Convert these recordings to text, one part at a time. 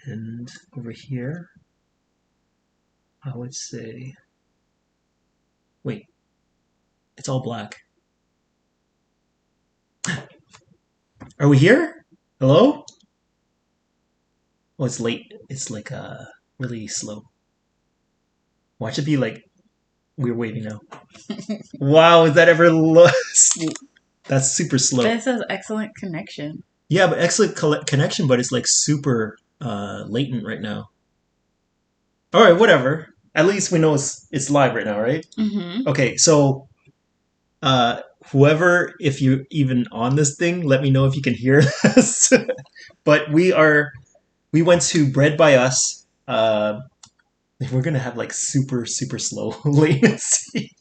And over here, I would say, wait, it's all black. Are we here? Hello? Oh, it's late. It's like really slow. Watch it be like we're waiting now. Wow, is that ever that's super slow. But it says excellent connection. Yeah, but excellent connection, but it's like super latent right now. All right, whatever. At least we know it's live right now, right? Mm-hmm. Okay, so whoever, if you're even on this thing, let me know if you can hear us. But we went to Bread by Us. We're gonna have like super slow latency.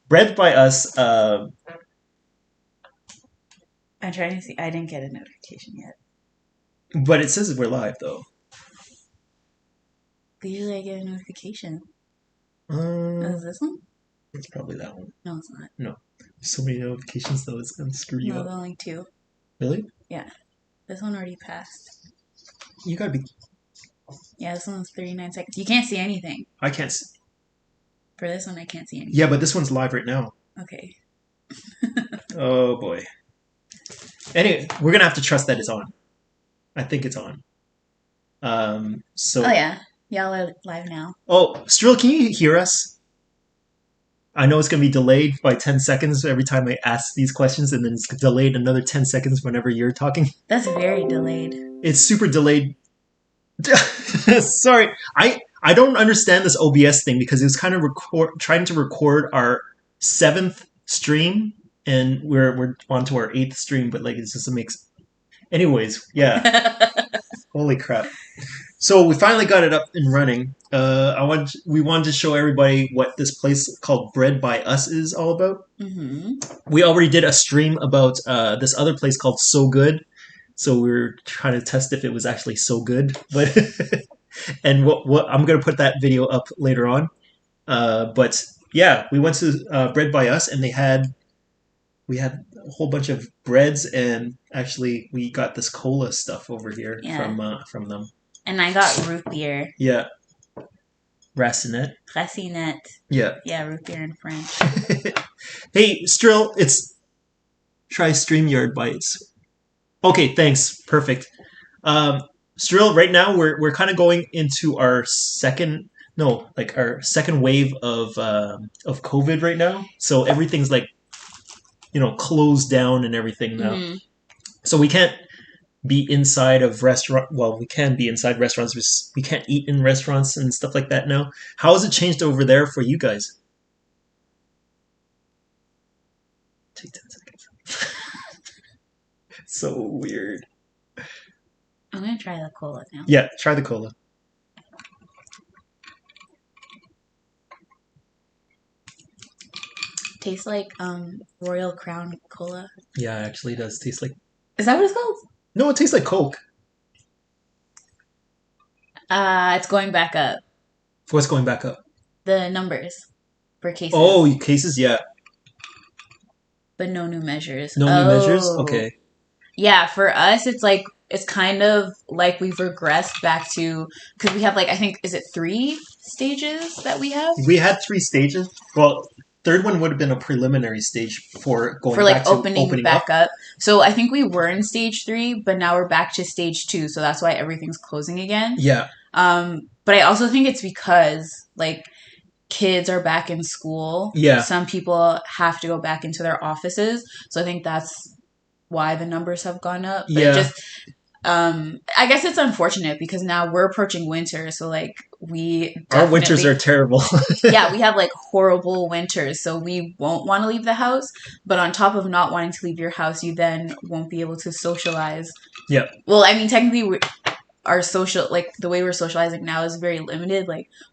Bread by Us. I'm trying to see. I didn't get a notification yet. But it says we're live though. Usually I get a notification. Is this one? It's probably that one. No, it's not. No. So many notifications though, it's gonna screw you No, up. only 2. Really? Yeah. This one already passed. You gotta be. Yeah, this one's 39 seconds. You can't see anything. I can't see. For this one, I can't see anything. Yeah, but this one's live right now. Okay. Oh boy. Anyway, we're gonna have to trust that it's on. I think it's on. So. Oh yeah, y'all are live now. Oh, Strill, can you hear us? I know it's gonna be delayed by 10 seconds every time I ask these questions, and then it's delayed another 10 seconds whenever you're talking. That's very delayed. It's super delayed. Sorry, I don't understand this OBS thing because it was kind of trying to record our 7th stream, and we're on to our 8th stream, but like it's just a mix. Anyways, yeah. Holy crap. So we finally got it up and running. We wanted to show everybody what this place called Bread by Us is all about. Mm-hmm. We already did a stream about this other place called So Good. So we were trying to test if it was actually so good. But and what I'm gonna put that video up later on. But yeah, we went to Bread by Us, and we had a whole bunch of breads, and actually we got this cola stuff over here from them. And I got root beer. Yeah. Racinet. Racinet. Yeah. Yeah, root beer in French. Hey, Strill, try StreamYard Bites. Okay, thanks. Perfect. Strill, right now we're kind of going into our second wave of COVID right now. So everything's like, closed down and everything now. Mm-hmm. So we can't be inside of restaurant. Well, we can be inside restaurants. We can't eat in restaurants and stuff like that now. How has it changed over there for you guys? Take 10 seconds. So weird. I'm gonna try the cola now. Yeah, try the cola. Tastes like Royal Crown Cola. Yeah, it actually does taste like. Is that what it's called? No, it tastes like Coke. It's going back up. What's going back up? The numbers for cases. Oh, cases, yeah. But no new measures. No new measures? Okay. Yeah, for us, it's kind of like we've regressed back to, because we have I think, is it 3 stages that we have? We had 3 stages. Well, third one would have been a preliminary stage for going back to opening back up. So I think we were in stage 3, but now we're back to stage 2. So that's why everything's closing again. Yeah. But I also think it's because kids are back in school. Yeah. Some people have to go back into their offices. So I think that's why the numbers have gone up. But yeah. I guess it's unfortunate because now we're approaching winter. So our winters are terrible. Yeah, we have horrible winters. So we won't want to leave the house. But on top of not wanting to leave your house, you then won't be able to socialize. Yeah. Well, I mean, technically our social, the way we're socializing now is very limited.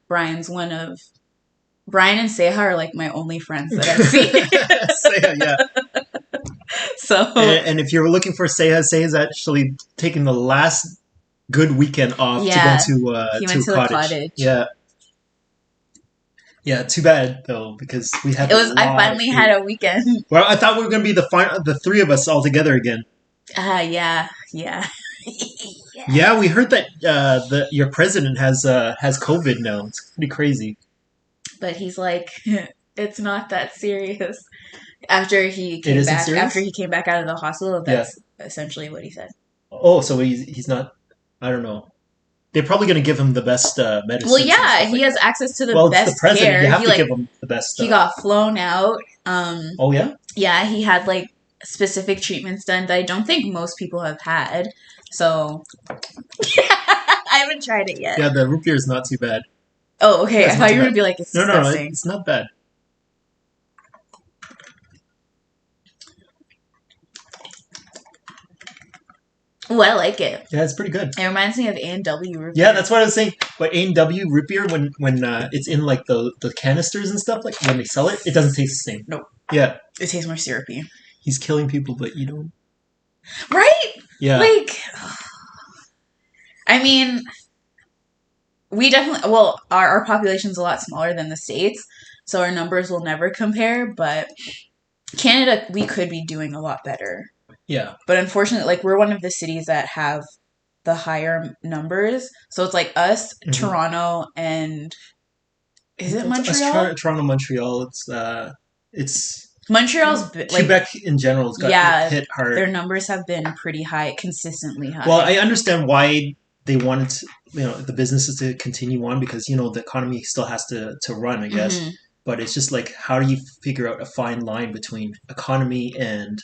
Brian and Seha are my only friends that I've seen. Seha, yeah. So and if you're looking for Seha's actually taking the last good weekend off to go to a cottage. Yeah. Yeah, too bad though, because we had. I finally had a weekend. Well, I thought we were gonna be the 3 of us all together again. Yeah. Yeah. Yeah, we heard that your president has COVID now. It's pretty crazy. But he's like, it's not that serious. After he It came isn't back, after serious. he came back out of the hospital, Yeah. that's essentially what he said. Oh, so he's not. I don't know. They're probably gonna give him the best Well, medicines and yeah, stuff he like has that. access to the Well, it's the best president. You care. have to give him the best He stuff. got flown out. Oh yeah. Yeah, he had like specific treatments done that I don't think most people have had. So I haven't tried it yet. Yeah, the root beer is not too bad. Oh, okay. Yeah, I it's not thought too you were bad. gonna be like, it's No, disgusting. it's not bad. Oh, I like it. Yeah, it's pretty good. It reminds me of A&W root Yeah, beer. that's what I was saying. But A&W root beer, when it's in like the canisters and stuff, like when they sell it, it doesn't taste the same. Nope. Yeah, It tastes more syrupy. he's killing people, but you don't. Right? Yeah. Like, I mean, we definitely, well, our population's a lot smaller than the States, so our numbers will never compare, but Canada, we could be doing a lot better. Yeah. But unfortunately, like, we're one of the cities that have the higher numbers. So it's like us, Toronto, and is it Montreal? Toronto, Montreal. It's Montreal's like Quebec in general has got hit hard. Their numbers have been pretty high, consistently high. Well, I understand why they wanted the businesses to continue on because the economy still has to run, I guess. Mm-hmm. But it's just like, how do you figure out a fine line between economy and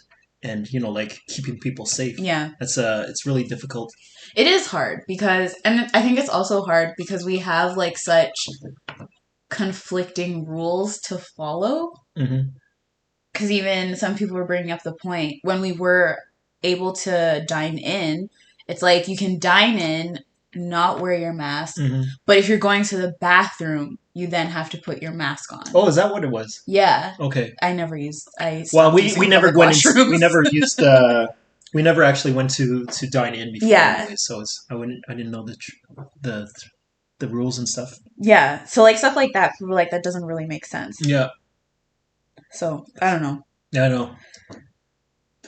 like keeping people safe? Yeah, it's really difficult. It is hard because, and I think it's also hard because we have like such conflicting rules to follow. Mm-hmm. Because even some people were bringing up the point when we were able to dine in, it's like you can dine in, not wear your mask, but if you're going to the bathroom, you then have to put your mask on. Oh, is that what it was? Yeah. Okay. I never used. We never went. We never used. We never actually went to dine in before. Yeah. Anyway, so I didn't know the rules and stuff. Yeah. So like stuff like that, people were like, that doesn't really make sense. Yeah. So I don't know. Yeah, I know.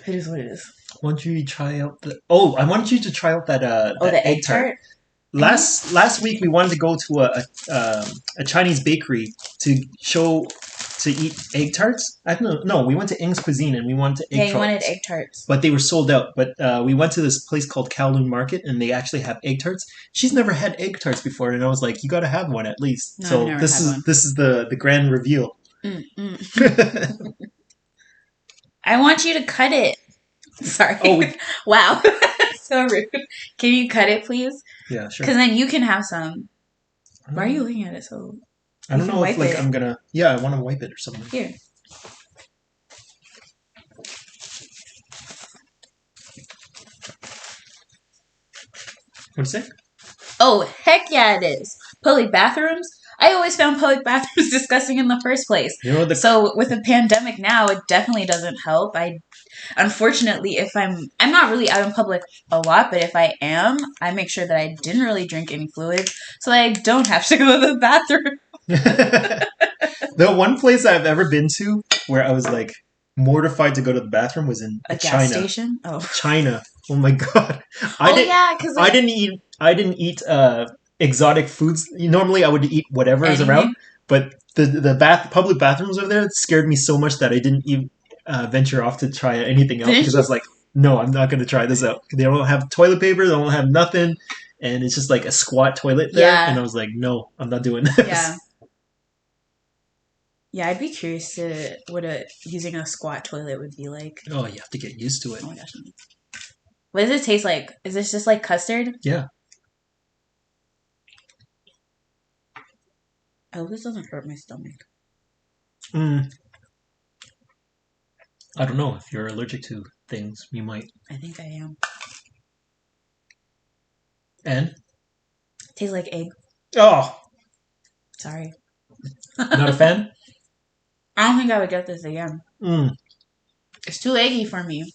It is what it is. Why don't you try out I wanted you to try out that the egg tart. Last week we wanted to go to a Chinese bakery to eat egg tarts. I don't know. No, we went to Ing's Cuisine and we wanted egg tarts. Yeah, you wanted egg tarts. But they were sold out. But we went to this place called Kowloon Market and they actually have egg tarts. She's never had egg tarts before and I was like, you got to have one at least. No, so this is the grand reveal. I want you to cut it. Sorry. Oh, wow. So rude. Can you cut it, please? Yeah, sure. Because then you can have some. Why are you looking at it so? I don't know if I'm gonna. Yeah, I want to wipe it or something. Here. What'd you say? Oh, heck yeah, it is. Public bathrooms. I always found public bathrooms disgusting in the first place. So with the pandemic now, it definitely doesn't help. Unfortunately, if I'm not really out in public a lot, but if I am, I make sure that I didn't really drink any fluids so that I don't have to go to the bathroom. The one place I've ever been to where I was like mortified to go to the bathroom was in a China. Gas station? Oh. China. Oh my god. Because I didn't eat exotic foods. Normally I would eat whatever is around, but the public bathrooms over there scared me so much that I didn't even venture off to try anything else because I was like, no, I'm not going to try this out. They don't have toilet paper, they don't have nothing, and it's just like a squat toilet there, and I was like, no, I'm not doing this. Yeah, I'd be curious to what using a squat toilet would be like. Oh, you have to get used to it. Oh my gosh. What does it taste like? Is this just like custard? Yeah. I hope this doesn't hurt my stomach. I don't know. If you're allergic to things, you might. I think I am. And? Tastes like egg. Oh! Sorry. Not a fan? I don't think I would get this again. It's too eggy for me.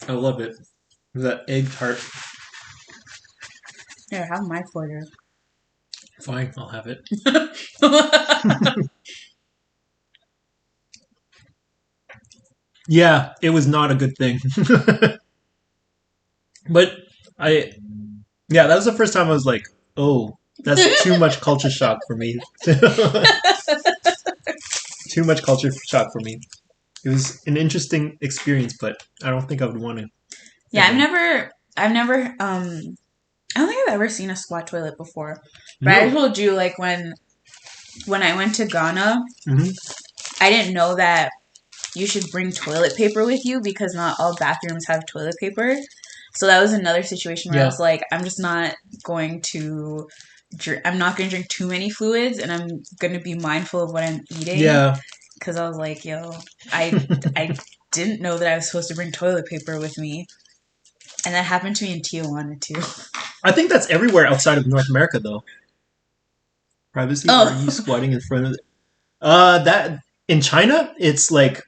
I love it. That egg tart. Here, have my quarter. Fine, I'll have it. Yeah, it was not a good thing. But Yeah, that was the first time I was like, oh, that's too much culture shock for me. Too much culture shock for me. It was an interesting experience, but I don't think I would want to. Yeah, I've never, I don't think I've ever seen a squat toilet before. But I No. told you, like, when I went to Ghana, Mm-hmm. I didn't know that you should bring toilet paper with you because not all bathrooms have toilet paper. So that was another situation where I Yeah. was like, I'm not going to drink too many fluids, and I'm going to be mindful of what I'm eating. Yeah. Because I was like, yo, I didn't know that I was supposed to bring toilet paper with me. And that happened to me in Tijuana, too. I think that's everywhere outside of North America, though. Privacy? Oh. Are you squatting in front of it? That in China, it's like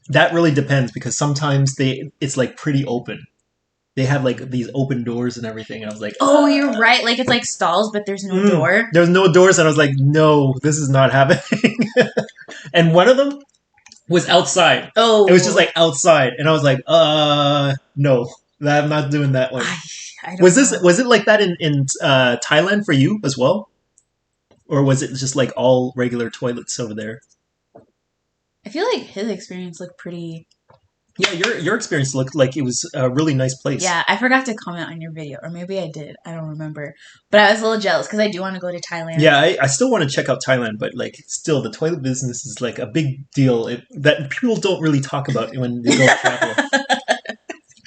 that really depends because sometimes it's like pretty open. They have like these open doors and everything, and I was like, Oh, you're right. Like, it's like stalls, but there's no door. There's no doors, and I was like, no, this is not happening. And one of them was outside. Oh. It was just like outside, and I was like, no, I'm not doing that one. I don't know. Was it like that in Thailand for you as well? Or was it just like all regular toilets over there? I feel like his experience looked pretty... Yeah, your experience looked like it was a really nice place. Yeah, I forgot to comment on your video. Or maybe I did. I don't remember. But I was a little jealous because I do want to go to Thailand. Yeah, I still want to check out Thailand, but like still the toilet business is like a big deal that people don't really talk about when they go travel.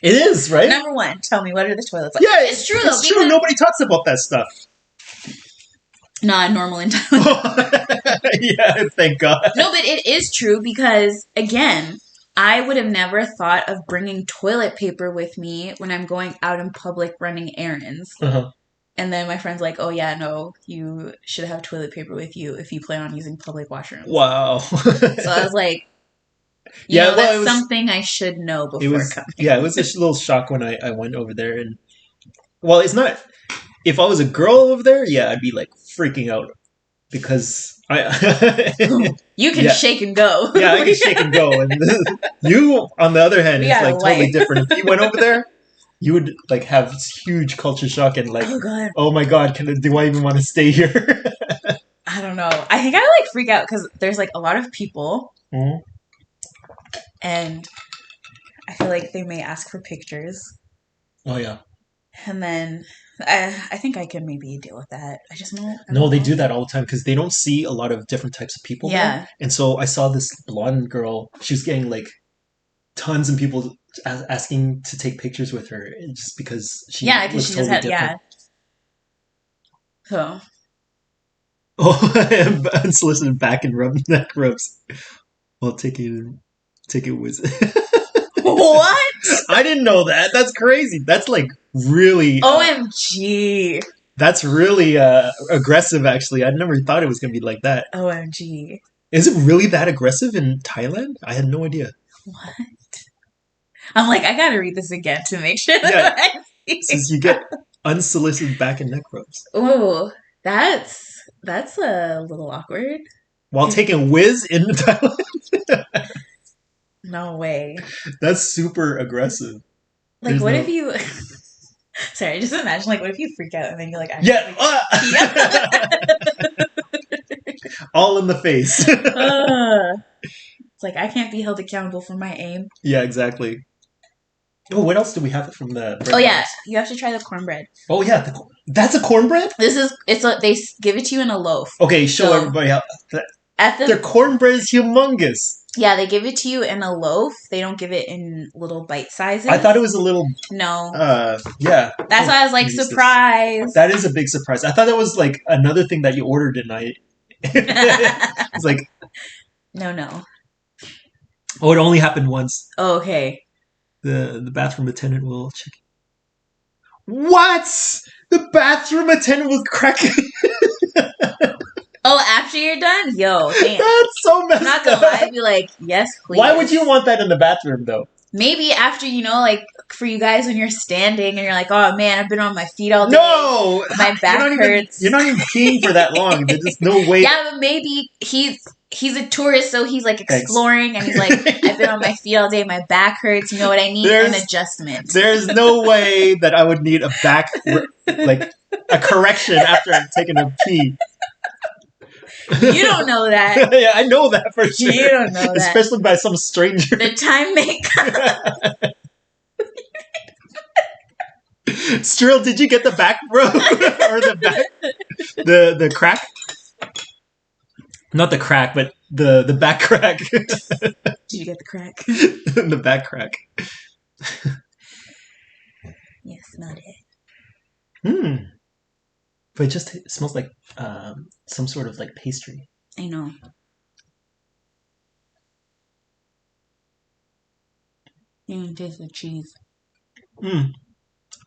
It is, right? Number one, tell me, what are the toilets like? Yeah, it's true though. It's true. Nobody talks about that stuff. Not normal in Thailand. Yeah, thank God. No, but it is true because, again, I would have never thought of bringing toilet paper with me when I'm going out in public running errands. Uh-huh. And then my friend's like, oh yeah, no, you should have toilet paper with you if you plan on using public washrooms. Wow. So I was like, that's something I should know before coming. Yeah, it was a little shock when I went over there. And well, it's not... If I was a girl over there, yeah, I'd be like freaking out because you can shake and go. Yeah, I can shake and go. And you, on the other hand, is like totally different. If you went over there, you would like have huge culture shock and like, oh my God, do I even want to stay here? I don't know. I think I would like freak out because there's like a lot of people, and I feel like they may ask for pictures. Oh yeah. And then I think I can maybe deal with that. I just don't. No, they do that all the time because they don't see a lot of different types of people. Yeah. There. And so I saw this blonde girl. She was getting like tons of people asking to take pictures with her just because she looks totally different. So. Oh, unsolicited back and neck rubs. Well, take it with. What? I didn't know that. That's crazy. That's like really... OMG. That's really aggressive, actually. I never thought it was going to be like that. OMG. Is it really that aggressive in Thailand? I had no idea. What? I'm like, I got to read this again to make sure that I see. Since you get unsolicited back and neck rubs. Oh, that's a little awkward. While taking whiz in Thailand? No way. That's super aggressive. Like, what if you... Sorry, just imagine, like, what if you freak out and then you're like... Yeah! All in the face. It's like, I can't be held accountable for my aim. Yeah, exactly. Oh, what else do we have from the bread? Oh, yeah. You have to try the cornbread. Oh, yeah. That's a cornbread? They give it to you in a loaf. Okay, show everybody how... Their cornbread is humongous. Yeah, they give it to you in a loaf. They don't give it in little bite sizes. I thought it was a little... No. Yeah. That's why I was like, surprise. That is a big surprise. I thought that was like another thing that you ordered and it's like... No. Oh, it only happened once. Oh, okay. The bathroom attendant will check. What? The bathroom attendant was cracking... Oh, after you're done? Yo, damn. That's so messed up. I'm not gonna lie, I'd be like, yes, please. Why would you want that in the bathroom, though? Maybe after, like, for you guys when you're standing and you're like, oh, man, I've been on my feet all day. No! My back hurts. You're not even peeing for that long. There's just no way. Yeah, but maybe he he's a tourist, so he's like exploring, and he's like, I've been on my feet all day, my back hurts. You know what I need? An adjustment. There's no way that I would need a back like a correction after I've taken a pee. You don't know that. Yeah, I know that for sure. You don't know that. Especially by some stranger. The time may come. Strill, did you get the back rub? Or the back? The crack? Not the crack, but the back crack. Did you get the crack? The back crack. Yeah, smelled it. But it just smells like some sort of like pastry. I know. You can taste the cheese.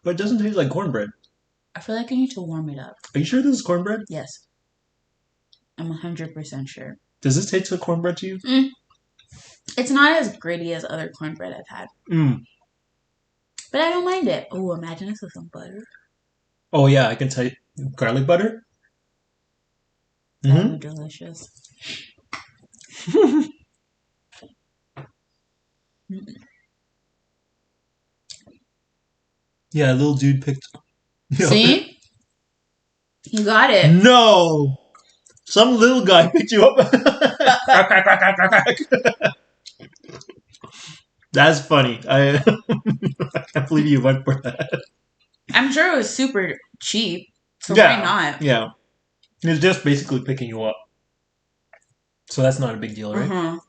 But it doesn't taste like cornbread. I feel like I need to warm it up. Are you sure this is cornbread? Yes. I'm 100% sure. Does this taste like cornbread to you? It's not as gritty as other cornbread I've had. But I don't mind it. Oh, imagine this with some butter. Oh, yeah, I can tell you. Garlic butter? That would be delicious. Yeah, a little dude picked... See? You got it. No! Some little guy picked you up. That's funny. I can't believe you went for that. I'm sure it was super cheap, so why not? Yeah. It's just basically picking you up. So that's not a big deal, right?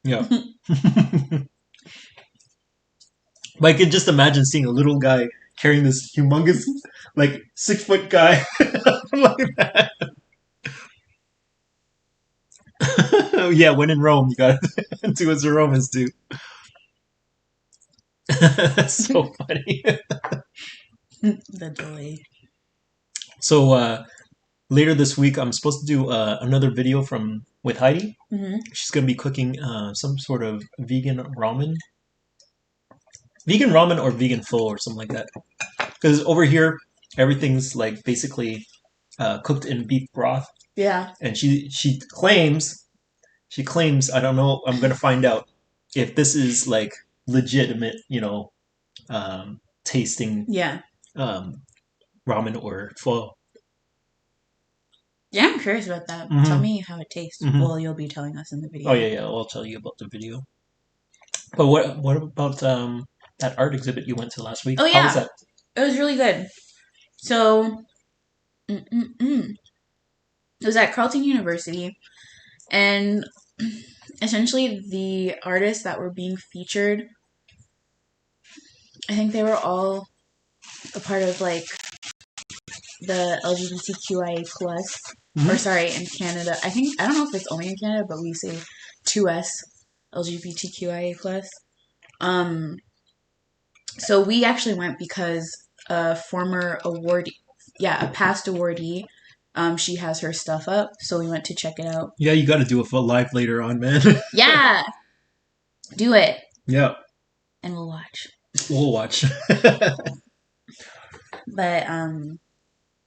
Yeah. But I could just imagine seeing a little guy carrying this humongous, like, 6-foot guy like that. Yeah, when in Rome, you gotta do as the Romans do. That's so funny. The delay. So later this week, I'm supposed to do another video with Heidi. She's gonna be cooking some sort of vegan ramen or vegan pho or something like that. Because over here, everything's like basically cooked in beef broth. Yeah. And she claims, I don't know, I'm gonna find out if this is like legitimate, tasting ramen or pho. Yeah, I'm curious about that. Tell me how it tastes. Well, you'll be telling us in the video. Oh yeah, I'll tell you about the video. But what about that art exhibit you went to last week? Oh yeah, how was that? It was really good. So, it was at Carleton University, and essentially the artists that were being featured, I think they were all a part of like the LGBTQIA plus, or sorry, in Canada. I don't know if it's only in Canada, but we say 2S LGBTQIA plus. So we actually went because a former awardee, a past awardee, she has her stuff up, so we went to check it out. Yeah, you got to do a live later on, man. Yeah, do it. Yeah, and we'll watch. We'll watch. But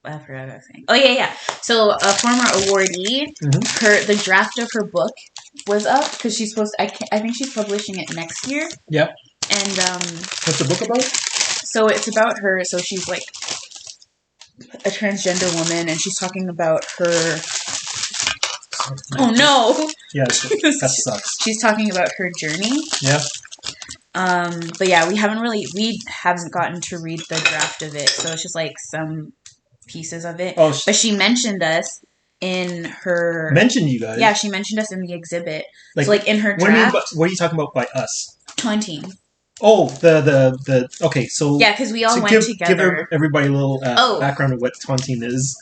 I forgot what I was saying. Oh yeah. So a former awardee, the draft of her book was up because she's supposed. I think she's publishing it next year. Yeah. And what's the book about? So it's about her. So she's like a transgender woman, and she's talking about her. Oh no! Yeah, that sucks. She's talking about her journey. Yeah. But yeah, we haven't gotten to read the draft of it, so it's just like some pieces of it. Oh, but she mentioned us in her. Mentioned you guys? Yeah, she mentioned us in the exhibit. So like in her draft. What are you talking about by us? Taunting. Oh, the okay, so yeah, because we all went together. Give everybody a little background of what taunting is.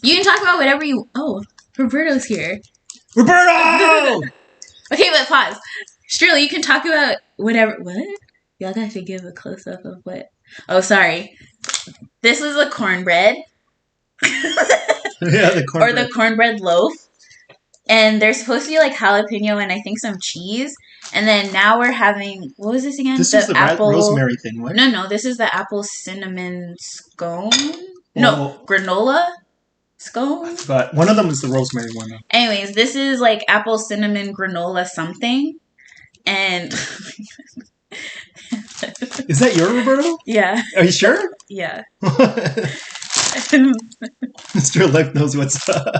You can talk about whatever you. Oh, Roberto's here. Roberto. Okay, but pause. Strill, you can talk about whatever. What? Y'all got to give a close up of what? Oh, sorry. This is a cornbread. Yeah, the cornbread. Or the cornbread loaf. And they're supposed to be like jalapeno and I think some cheese. And then now we're having, what was this again? This is the apple rosemary thing, right? No, this is the apple cinnamon scone. No, granola. Scone? But one of them is the rosemary one. Though. Anyways, this is like apple cinnamon granola something. And is that your Roberto? Yeah. Are you sure? Yeah. Mr. Lick knows what's up.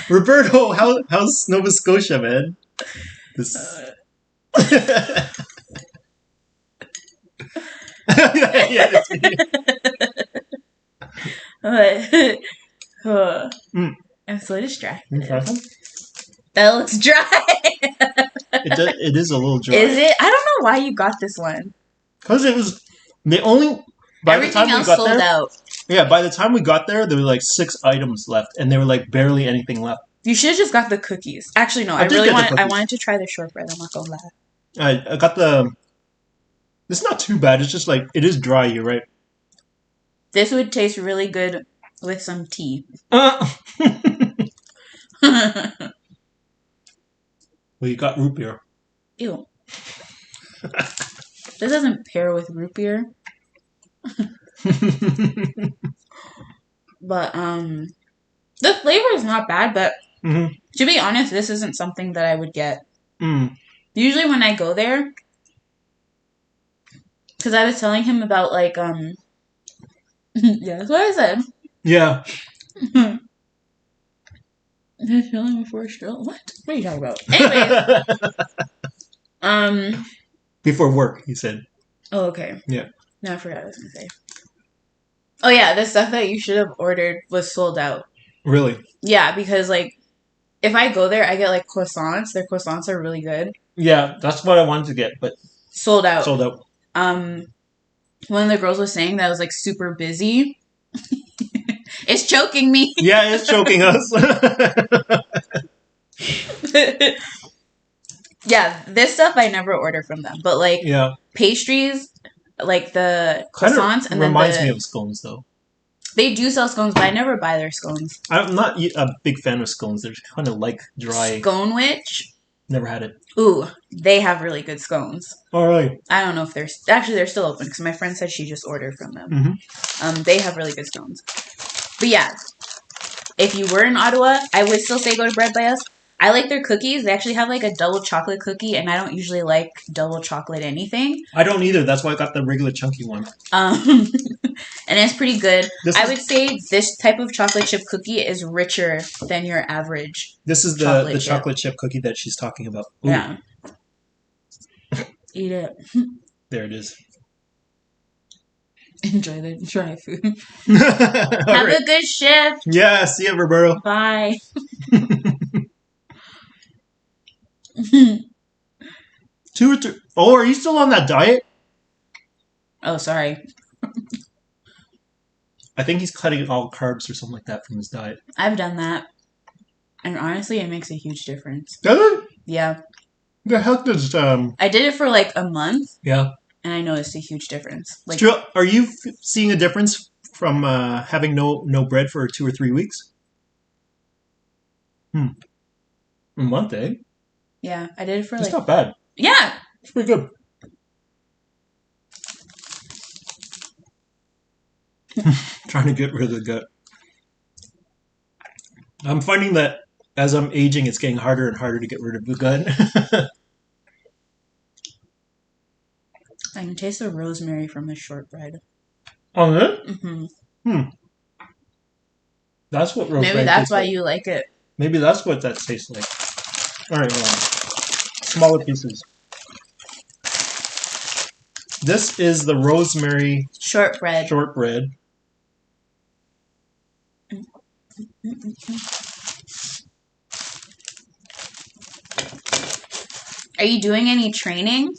Roberto, how's Nova Scotia, man? This. Yeah, that's me. I'm so distracted. That looks dry. It is a little dry. Is it? I don't know why you got this one. Because it was the only. By Everything the time else we got sold there, out. Yeah, by the time we got there were like 6 items left, and there were like barely anything left. You should have just got the cookies. Actually, no. I wanted to try the shortbread. I'm not gonna lie. I got the. It's not too bad. It's just like it is dry. You're right. This would taste really good with some tea. Well, you got root beer. Ew. This doesn't pair with root beer. But the flavor is not bad, but to be honest, this isn't something that I would get. Usually when I go there, because I was telling him about like yeah, that's what I said. Yeah. He's feeling before Strill. What are you talking about? Anyways, before work, he said. Oh, okay. Yeah. No, I forgot what I was gonna say. Oh yeah, the stuff that you should have ordered was sold out. Really? Yeah, because like if I go there, I get like croissants. Their croissants are really good. Yeah, that's what I wanted to get, but sold out. Sold out. One of the girls was saying that I was like super busy. It's choking me. Yeah, it's choking us. Yeah, this stuff I never order from them, but like pastries, like the croissants, and then reminds me of scones though. They do sell scones, but I never buy their scones. I'm not a big fan of scones. They're kind of like dry. Scone Witch? Never had it. Ooh, they have really good scones. Oh, really? I don't know if they're still open because my friend said she just ordered from them. They have really good scones. But yeah, if you were in Ottawa, I would still say go to Bread by Us. I like their cookies. They actually have like a double chocolate cookie, and I don't usually like double chocolate anything. I don't either. That's why I got the regular chunky one. And it's pretty good. I would say this type of chocolate chip cookie is richer than your average. This is the chocolate chip cookie that she's talking about. Ooh. Yeah. Eat it. There it is. Enjoy the dry food. Have a good shift. Yeah, see you, Roberto. Bye. 2 or 3. Oh, are you still on that diet? Oh, sorry. I think he's cutting all carbs or something like that from his diet. I've done that. And honestly, it makes a huge difference. Does it? Yeah. The heck does... I did it for like a month. Yeah. And I noticed a huge difference. Like, are you seeing a difference from having no bread for 2 or 3 weeks? A month, eh? Yeah, I did it for It's not bad. Yeah. It's pretty good. Trying to get rid of the gut. I'm finding that as I'm aging, it's getting harder and harder to get rid of the gut. I can taste the rosemary from the shortbread. Oh, it? Mm-hmm. That's what rosemary Maybe that's why you like it. Maybe that's what that tastes like. All right, hold on. Smaller pieces. This is the rosemary shortbread. Are you doing any training?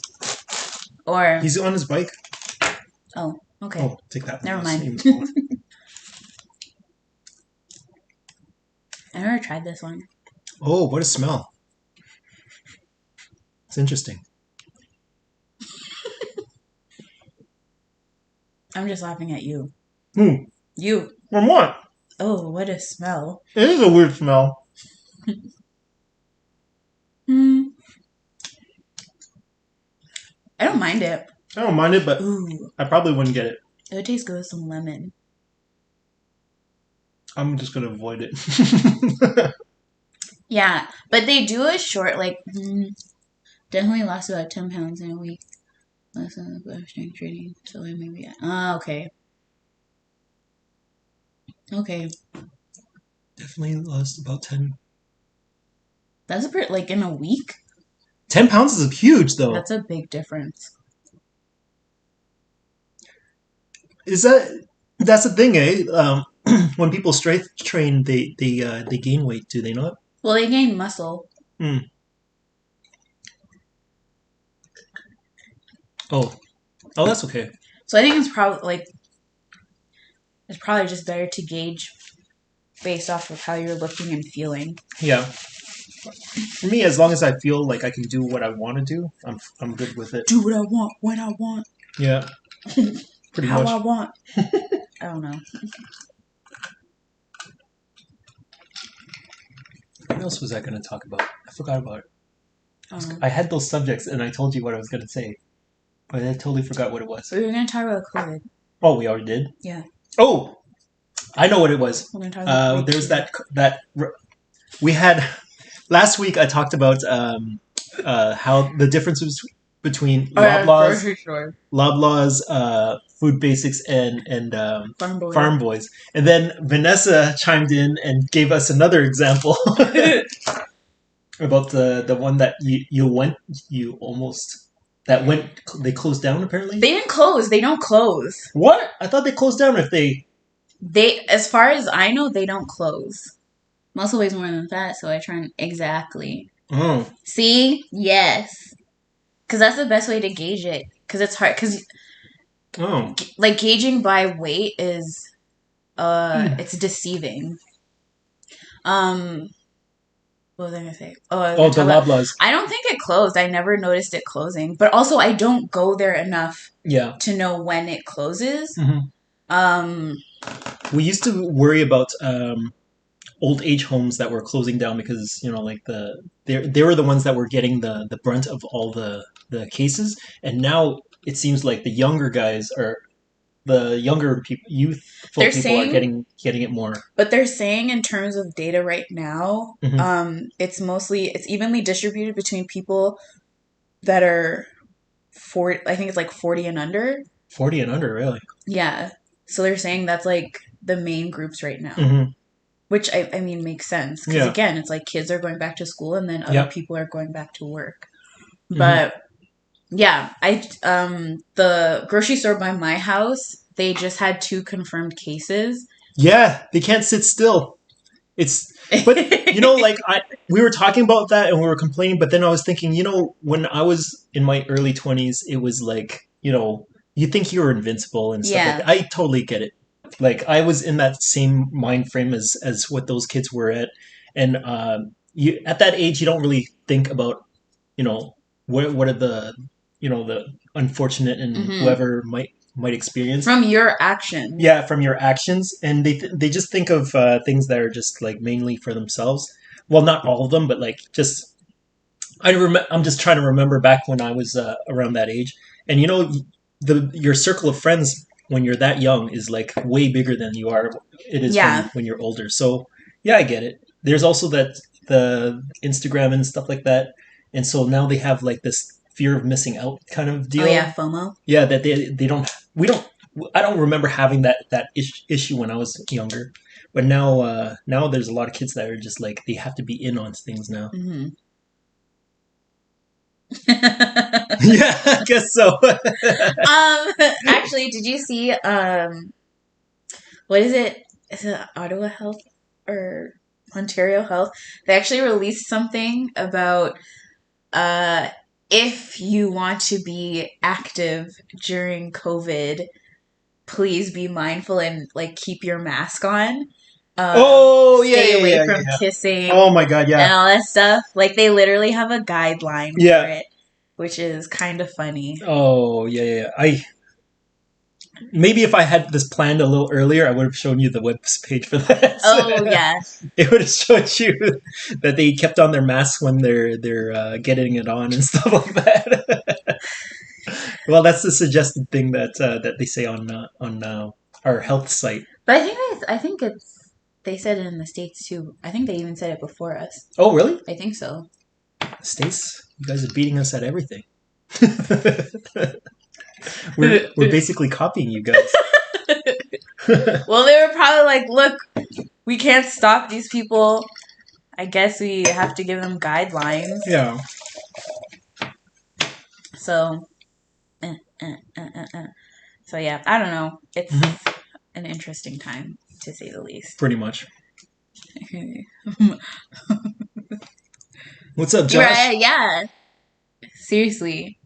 Or he's on his bike. Oh, okay. Oh, take that. Never mind. I never tried this one. Oh, what a smell. It's interesting. I'm just laughing at you. Who? You. From what? Oh, what a smell. It is a weird smell. I don't mind it. I don't mind it, but ooh, I probably wouldn't get it. It would taste good with some lemon. I'm just gonna avoid it. Yeah, but they do a short, like, definitely lost about 10 pounds in a week. Less than the strength training, so like maybe. Okay. Okay. Definitely lost about 10. That's a bit, like, in a week? 10 pounds is huge, though. That's a big difference. Is that that's the thing, eh? When people strength train, they gain weight, do they not? Well, they gain muscle. Mm. Oh, oh, that's okay. So I think it's probably just better to gauge based off of how you're looking and feeling. Yeah. For me, as long as I feel like I can do what I want to do, I'm good with it. Do what I want when I want. Yeah. Pretty how much. I want. I don't know. What else was I going to talk about? I forgot about it. I had those subjects and I told you what I was going to say, but I totally forgot what it was. We were going to talk about COVID. Oh, we already did? Yeah. Oh, I know what it was. We're going to talk about there's that we had last week. I talked about how the differences between Loblaws, Food Basics, and Farm Boys. And then Vanessa chimed in and gave us another example about the one that they closed down apparently. They didn't close. They don't close. What? I thought they closed down if they. As far as I know, they don't close. Muscle weighs more than fat, so I try and exactly. Oh. See? Yes. Because that's the best way to gauge it. Because it's hard. Because like gauging by weight is, it's deceiving. What was I gonna say? The Loblaws. I don't think it closed. I never noticed it closing. But also, I don't go there enough. Yeah. To know when it closes. Mm-hmm. We used to worry about old age homes that were closing down because like they were the ones that were getting the brunt of all the cases, and now it seems like the younger guys are the younger people, youthful people are getting it more. But they're saying in terms of data right now, it's evenly distributed between people that are 40. I think it's like 40 and under. 40 and under, really? Yeah. So they're saying that's like the main groups right now, which I mean makes sense because again, it's like kids are going back to school and then other people are going back to work. But yeah, the grocery store by my house, they just had 2 confirmed cases. Yeah, they can't sit still. But we were talking about that and we were complaining, but then I was thinking, when I was in my early 20s, it was like, you think you were invincible and stuff like that. I totally get it. Like I was in that same mind frame as what those kids were at, and you at that age you don't really think about, what are the the unfortunate and whoever might experience from your actions. Yeah, from your actions, and they just think of things that are just like mainly for themselves. Well, not all of them, but like just I'm just trying to remember back when I was around that age, and your circle of friends when you're that young is like way bigger than it is when you're older. So yeah, I get it. There's also the Instagram and stuff like that, and so now they have like this fear of missing out kind of deal. Oh yeah, FOMO. Yeah, that I don't remember having that issue when I was younger, but now there's a lot of kids that are just like they have to be in on things now. Yeah, I guess so. Actually, did you see what is it? Is it Ottawa Health or Ontario Health? They actually released something about if you want to be active during COVID, please be mindful and like keep your mask on. Stay away from kissing. Oh my god, yeah. And all that stuff. Like they literally have a guideline for it, which is kind of funny. Oh yeah. Maybe if I had this planned a little earlier, I would have shown you the web page for that. Oh yeah. It would have showed you that they kept on their masks when they're getting it on and stuff like that. Well, that's the suggested thing that they say on our health site. But I think it's They said it in the States too. I think they even said it before us. Oh, really? I think so. States, you guys are beating us at everything. we're basically copying you guys. Well, they were probably like, look, we can't stop these people. I guess we have to give them guidelines. Yeah. So, so yeah, I don't know. It's an interesting time, to say the least. Pretty much. What's up, Josh? Right, yeah. Seriously.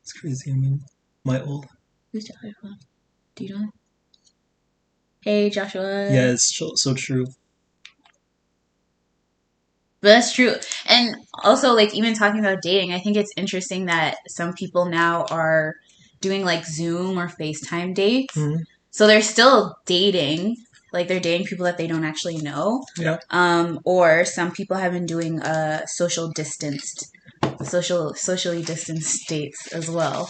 It's crazy. I mean, my old. Who's Joshua? Do you know? Hey, Joshua. Yeah, it's so true. But that's true. And also, like, even talking about dating, I think it's interesting that some people now are doing, like, Zoom or FaceTime dates. Mm-hmm. So they're still dating. Like, they're dating people that they don't actually know. Yeah. Or some people have been doing socially distanced dates as well.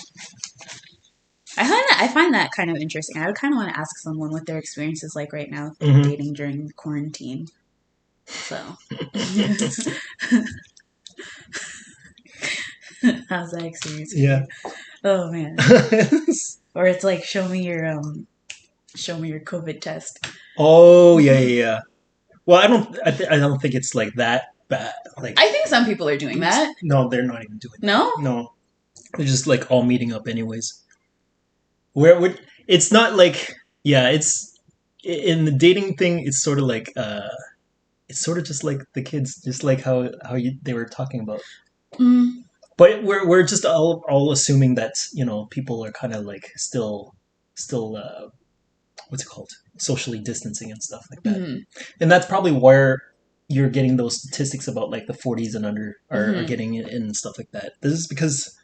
I find that kind of interesting. I would kind of want to ask someone what their experience is like right now dating during quarantine. So, how's that experience? Yeah. Oh man. Or it's like show me your COVID test. Oh yeah. Well, I don't think it's like that bad. Like I think some people are doing that. No, they're not even doing that. No? No. They're just like all meeting up anyways. Where it's not like it's in the dating thing. It's sort of like it's sort of just like the kids, just like how they were talking about. Mm. But we're just all assuming that people are kind of like still what's it called, socially distancing and stuff like that. Mm-hmm. And that's probably where you're getting those statistics about like the 40s and under are getting it and stuff like that. This is because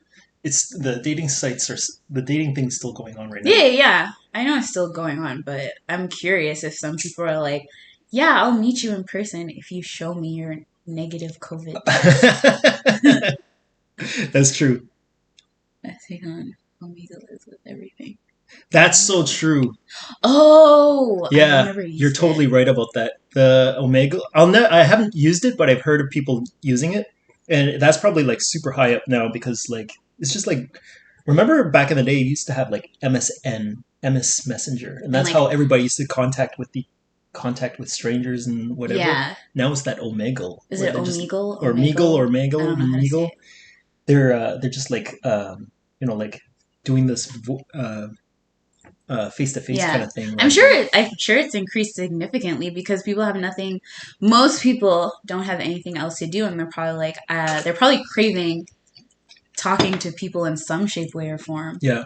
it's the dating sites the dating thing's still going on right now. Yeah. I know it's still going on, but I'm curious if some people are like, yeah, I'll meet you in person if you show me your negative COVID test. That's true. Let's hang on. Omega lives with everything. That's so true. Oh, yeah, you're totally right about that. The Omega, I haven't used it, but I've heard of people using it, and that's probably like super high up now because like it's just like, remember back in the day you used to have like MSN, MS Messenger, and that's how everybody used to contact with strangers and whatever. Yeah. Now it's that Omegle. Is it Omegle? Or Meagle or Meagle? Meagle. They're just like like doing this face-to-face kind of thing. Like, I'm sure it's increased significantly because people have nothing. Most people don't have anything else to do, and they're probably craving talking to people in some shape, way, or form. Yeah.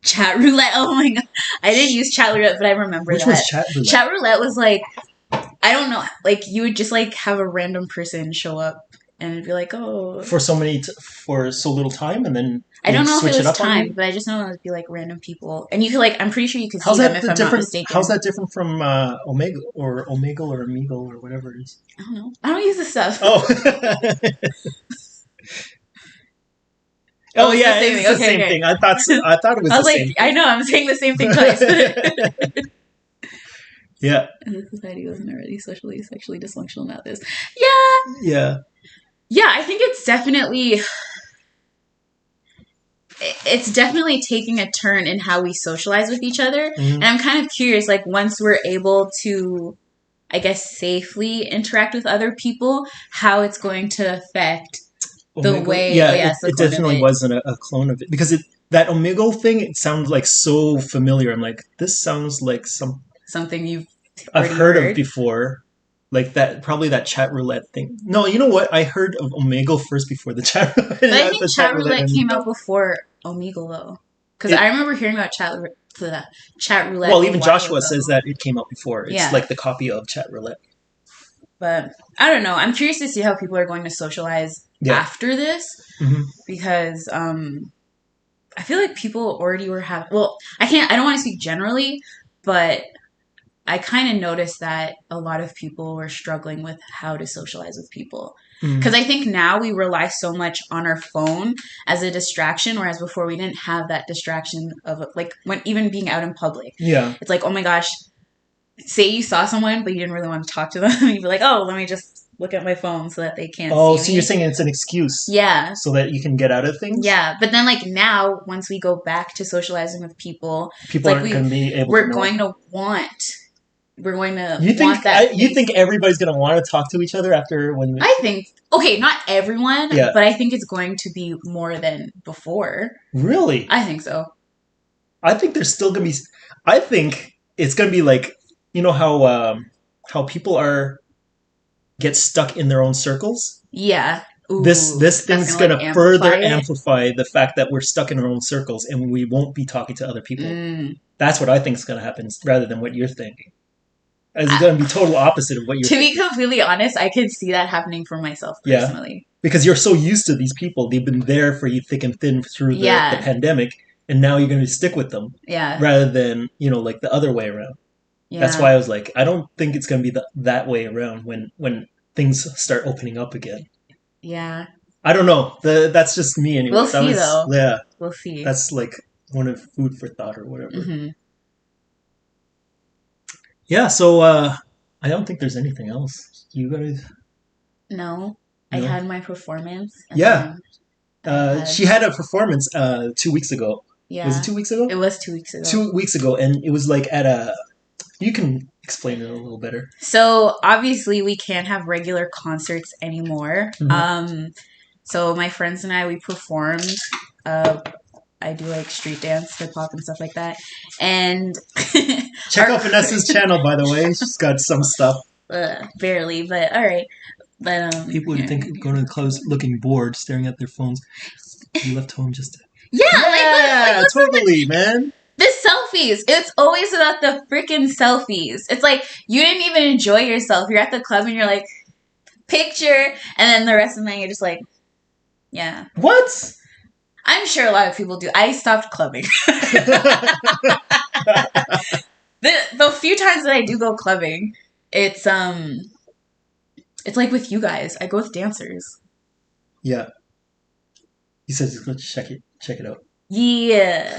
Chat roulette. Oh my god, I didn't use chat roulette, but I remember Which was chat roulette? Chat roulette was like, I don't know, like you would just like have a random person show up and it'd be like, oh, for so little time, and then I don't know if it was time, but I just know it would be like random people, and you could like, I'm pretty sure you could see them if I'm not mistaken. How's that different from Omega or Omegle or Meagle or whatever it is? I don't know. I don't use this stuff. Oh. Oh yeah, it's the same thing. I thought it was the same thing. I know, I'm saying the same thing twice. Yeah. And the society wasn't already sexually dysfunctional about this. Yeah. Yeah, I think it's definitely taking a turn in how we socialize with each other. Mm-hmm. And I'm kind of curious, like once we're able to, I guess, safely interact with other people, how it's going to affect the way, it definitely wasn't a clone of it because that Omegle thing, it sounds like so familiar. I'm like, this sounds like something I've heard of before, like probably that chat roulette thing. No, you know what? I heard of Omegle first before the chat roulette. But I think chat roulette came out before Omegle though, because I remember hearing about chat roulette. Well, even Joshua says that it came out before. It's like the copy of chat roulette. But I don't know. I'm curious to see how people are going to socialize after this because I feel like people already were having. Well, I don't want to speak generally, but I kind of noticed that a lot of people were struggling with how to socialize with people. Because I think now we rely so much on our phone as a distraction, whereas before we didn't have that distraction of like when even being out in public. Yeah, it's like, oh my gosh. say you saw someone, but you didn't really want to talk to them. You'd be like, oh, let me just look at my phone so that they can't see me. Oh, so you're saying it's an excuse? Yeah. So that you can get out of things? Yeah, but then like now, once we go back to socializing with people, people like aren't going to be able. We're going to want you think everybody's going to want to talk to each other after when? I think okay, not everyone, yeah. but I think it's going to be more than before. Really? I think so. I think there's still going to be. I think it's going to be like, you know how people get stuck in their own circles. Yeah. Ooh, this thing's going to further amplify the fact that we're stuck in our own circles and we won't be talking to other people. That's what I think is going to happen, rather than what you're thinking. It's going to be total opposite of what you're thinking. To be completely honest, I could see that happening for myself personally. Yeah. Because you're so used to these people. They've been there for you thick and thin through the pandemic, and now you're going to stick with them. Yeah. Rather than, like the other way around. Yeah. That's why I was like, I don't think it's going to be that way around when things start opening up again. Yeah. I don't know. That's just me anyway. We'll see, though. Yeah. We'll see. That's like one of food for thought or whatever. Mm-hmm. Yeah, so I don't think there's anything else. You guys? No. I had my performance. Yeah. She had a performance 2 weeks ago. Yeah. Was it 2 weeks ago? It was 2 weeks ago. 2 weeks ago, and it was like at a... You can explain it a little better. So, obviously, we can't have regular concerts anymore. Mm-hmm. So, my friends and I, we performed. I do like street dance, hip hop, and stuff like that. And check out Vanessa's channel, by the way. She's got some stuff. Barely, but all right. But people would think going to the clubs looking bored, staring at their phones. You left home just to... Yeah, totally, man. The selfies. It's always about the freaking selfies. It's like you didn't even enjoy yourself. You're at the club and you're like, picture, and then the rest of the night you're just like, yeah. What? I'm sure a lot of people do. I stopped clubbing. The few times that I do go clubbing, it's like with you guys. I go with dancers. Yeah. You said just go check it out. Yeah.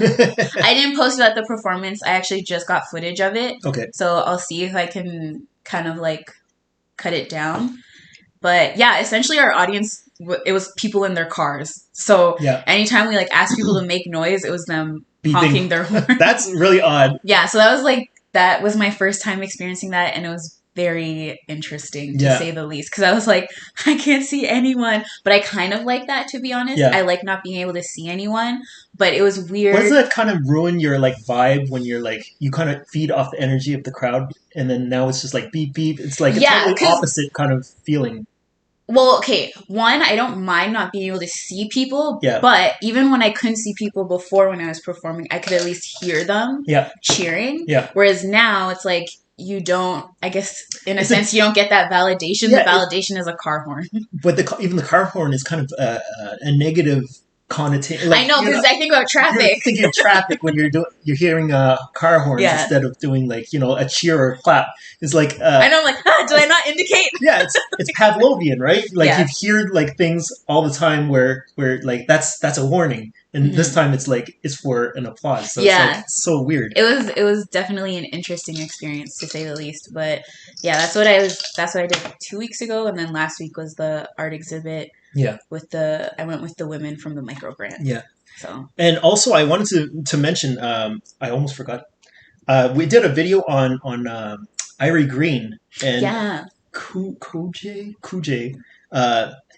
I didn't post about the performance. I actually just got footage of it. Okay. So I'll see if I can kind of like cut it down. But yeah, essentially our audience, it was people in their cars. So anytime we like asked people to make noise, it was them honking their horn. That's really odd. Yeah, so that was my first time experiencing that, and it was very interesting to say the least, because I was like, I can't see anyone, but I kind of like that, to be honest. I like not being able to see anyone, but it was weird. Doesn't that kind of ruin your like vibe when you're like, you kind of feed off the energy of the crowd, and then now it's just like beep beep? It's like a totally opposite kind of feeling. Well, okay, one, I don't mind not being able to see people, but even when I couldn't see people before when I was performing, I could at least hear them cheering. Yeah. Whereas now it's like, you don't, I guess, in a sense, you don't get that validation. The validation is a car horn. But even the car horn is kind of a negative connotation. Like, I know, because I think about traffic. You're thinking of traffic when you're hearing car horns instead of doing like, a cheer or a clap. It's like... I know, I'm like, do I not indicate? Yeah, it's Pavlovian, right? Like you've heard like things all the time where like that's a warning. And this time it's like, it's for an applause. So it's like, it's so weird. It was definitely an interesting experience, to say the least. But yeah, that's what I did 2 weeks ago. And then last week was the art exhibit. Yeah. I went with the women from the micro grant. Yeah. So. And also I wanted to mention, I almost forgot. We did a video on Irie Green and Kujay.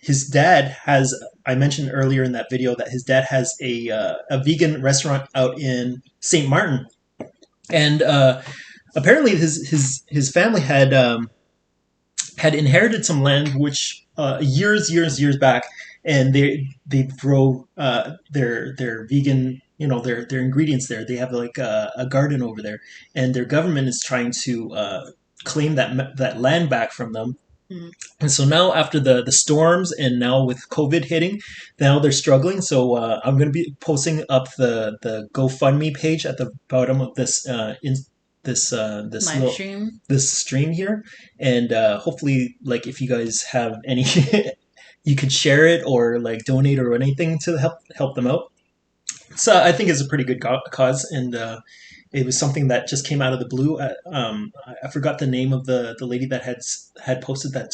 His dad has, I mentioned earlier in that video that his dad has a vegan restaurant out in St. Martin. And apparently his family had inherited some land which years back, and they grow their vegan, their ingredients there. They have like a garden over there, and their government is trying to claim that land back from them. And so now after the storms and now with COVID hitting, now they're struggling. So I'm going to be posting up the GoFundMe page at the bottom of this this stream here, and hopefully, like, if you guys have any, you could share it or like donate or anything to help them out. So I think it's a pretty good cause, and it was something that just came out of the blue. I forgot the name of the lady that had posted that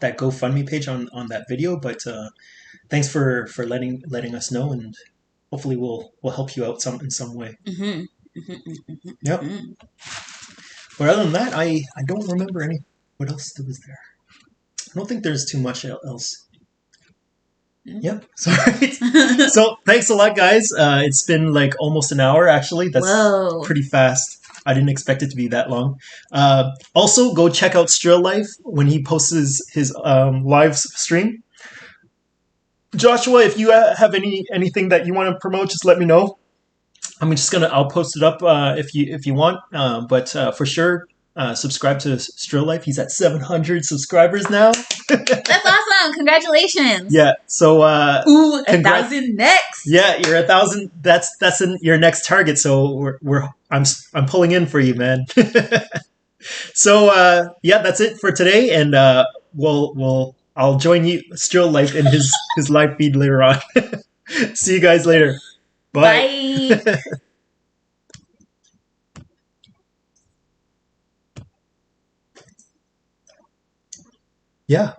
GoFundMe page on that video, but thanks for letting us know, and hopefully we'll help you out in some way. Mm-hmm. Mm-hmm. Yep. Mm-hmm. But other than that, I don't remember any. What else was there? I don't think there's too much else. Yep. Sorry. So thanks a lot, guys. It's been like almost an hour, actually. That's Whoa. pretty fast. I didn't expect it to be that long. Also, go check out Strill Life when he posts his live stream. Joshua, if you have anything that you want to promote, just let me know. I'll post it up if you want. But for sure, subscribe to Strill Life. He's at 700 subscribers now. That's awesome! Congratulations. Yeah. So ooh, 1,000 next. Yeah, you're 1,000. That's your next target. So I'm pulling in for you, man. So yeah, that's it for today, and I'll join you Strill Life in his live feed later on. See you guys later. Bye. Bye. Yeah.